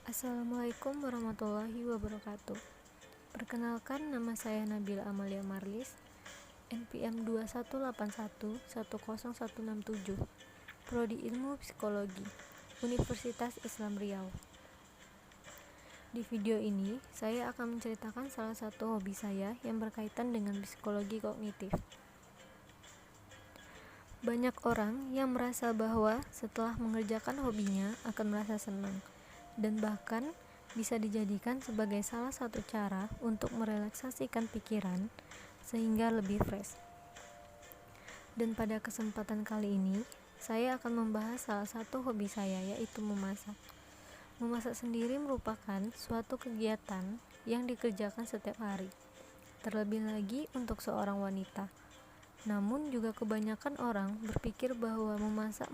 Assalamualaikum warahmatullahi wabarakatuh. Perkenalkan, nama saya Nabila Amalia Marlis, NPM 2181101167, Prodi Ilmu Psikologi, Universitas Islam Riau. Di video ini, saya akan menceritakan salah satu hobi saya yang berkaitan dengan psikologi kognitif. Banyak orang yang merasa bahwa setelah mengerjakan hobinya akan merasa senang, dan bahkan bisa dijadikan sebagai salah satu cara untuk merelaksasikan pikiran sehingga lebih fresh. Dan pada kesempatan kali ini, saya akan membahas salah satu hobi saya, yaitu memasak. Memasak sendiri merupakan suatu kegiatan yang dikerjakan setiap hari, terlebih lagi untuk seorang wanita. Namun juga kebanyakan orang berpikir bahwa memasak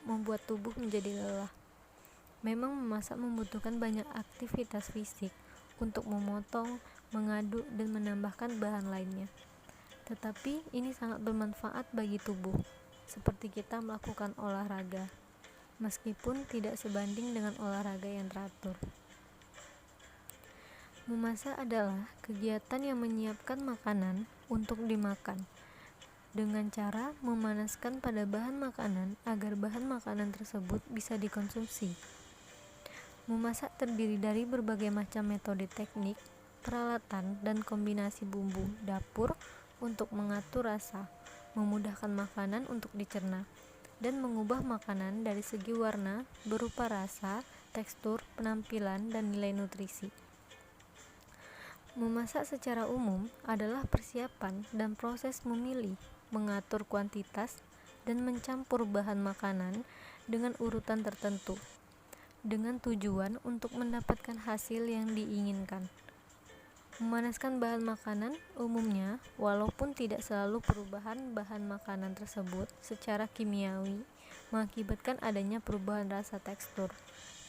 membuat tubuh menjadi lelah. Memang memasak membutuhkan banyak aktivitas fisik untuk memotong, mengaduk, dan menambahkan bahan lainnya. Tetapi ini sangat bermanfaat bagi tubuh, seperti kita melakukan olahraga, meskipun tidak sebanding dengan olahraga yang teratur. Memasak adalah kegiatan yang menyiapkan makanan untuk dimakan, dengan cara memanaskan pada bahan makanan agar bahan makanan tersebut bisa dikonsumsi. Memasak terdiri dari berbagai macam metode teknik, peralatan, dan kombinasi bumbu dapur untuk mengatur rasa, memudahkan makanan untuk dicerna, dan mengubah makanan dari segi warna berupa rasa, tekstur, penampilan, dan nilai nutrisi. Memasak secara umum adalah persiapan dan proses memilih, mengatur kuantitas, dan mencampur bahan makanan dengan urutan tertentu, dengan tujuan untuk mendapatkan hasil yang diinginkan. Memanaskan bahan makanan umumnya, walaupun tidak selalu perubahan bahan makanan tersebut secara kimiawi mengakibatkan adanya perubahan rasa, tekstur,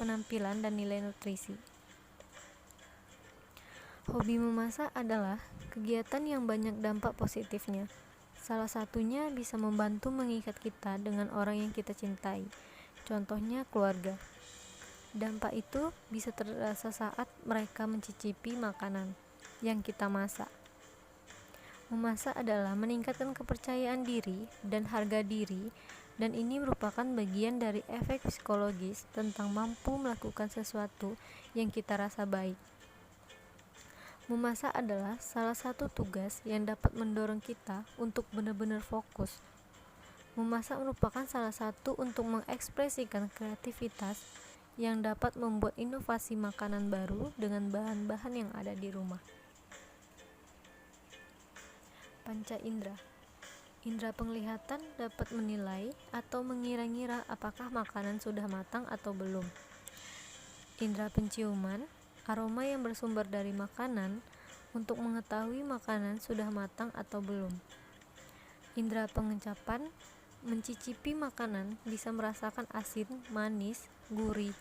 penampilan, dan nilai nutrisi. Hobi memasak adalah kegiatan yang banyak dampak positifnya. Salah satunya bisa membantu mengikat kita dengan orang yang kita cintai, contohnya keluarga. Dampak itu bisa terasa saat mereka mencicipi makanan yang kita masak. Memasak adalah meningkatkan kepercayaan diri dan harga diri, dan ini merupakan bagian dari efek psikologis tentang mampu melakukan sesuatu yang kita rasa baik. Memasak adalah salah satu tugas yang dapat mendorong kita untuk benar-benar fokus. Memasak merupakan salah satu untuk mengekspresikan kreativitas yang dapat membuat inovasi makanan baru dengan bahan-bahan yang ada di rumah. Panca indera. Indera penglihatan dapat menilai atau mengira-ngira apakah makanan sudah matang atau belum. Indera penciuman, aroma yang bersumber dari makanan, untuk mengetahui makanan sudah matang atau belum. Indera pengecapan, mencicipi makanan bisa merasakan asin, manis, gurih.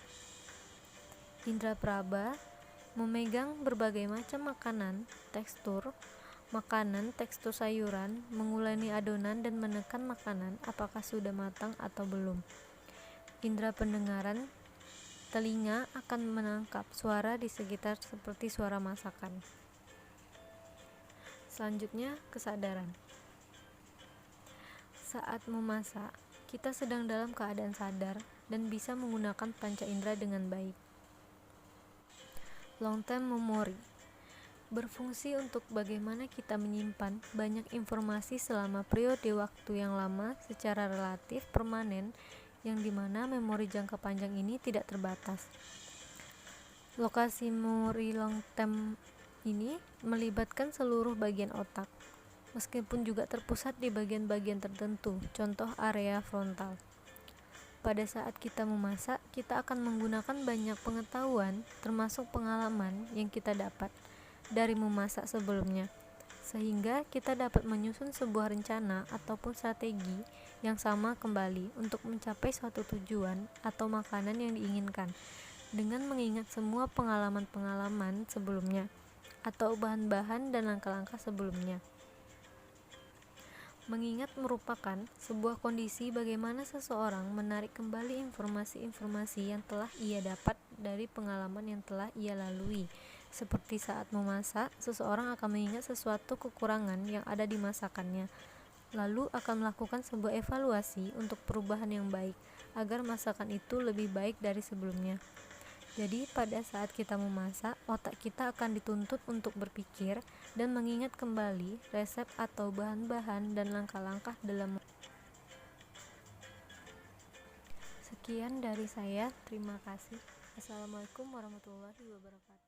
Indera peraba, memegang berbagai macam makanan, tekstur sayuran, menguleni adonan dan menekan makanan apakah sudah matang atau belum. Indera pendengaran, telinga akan menangkap suara di sekitar seperti suara masakan. Selanjutnya, kesadaran. Saat memasak, kita sedang dalam keadaan sadar dan bisa menggunakan panca indera dengan baik. Long term memory berfungsi untuk bagaimana kita menyimpan banyak informasi selama periode waktu yang lama secara relatif permanen, yang dimana memori jangka panjang ini tidak terbatas. Lokasi memori long term ini melibatkan seluruh bagian otak, meskipun juga terpusat di bagian-bagian tertentu, contoh area frontal. Pada saat kita memasak, kita akan menggunakan banyak pengetahuan, termasuk pengalaman yang kita dapat dari memasak sebelumnya, sehingga kita dapat menyusun sebuah rencana ataupun strategi yang sama kembali untuk mencapai suatu tujuan atau makanan yang diinginkan, dengan mengingat semua pengalaman-pengalaman sebelumnya atau bahan-bahan dan langkah-langkah sebelumnya. Mengingat merupakan sebuah kondisi bagaimana seseorang menarik kembali informasi-informasi yang telah ia dapat dari pengalaman yang telah ia lalui. Seperti saat memasak, seseorang akan mengingat sesuatu kekurangan yang ada di masakannya, lalu akan melakukan sebuah evaluasi untuk perubahan yang baik, agar masakan itu lebih baik dari sebelumnya. Jadi pada saat kita memasak, otak kita akan dituntut untuk berpikir dan mengingat kembali resep atau bahan-bahan dan langkah-langkah dalam. Sekian dari saya, terima kasih. Assalamualaikum warahmatullahi wabarakatuh.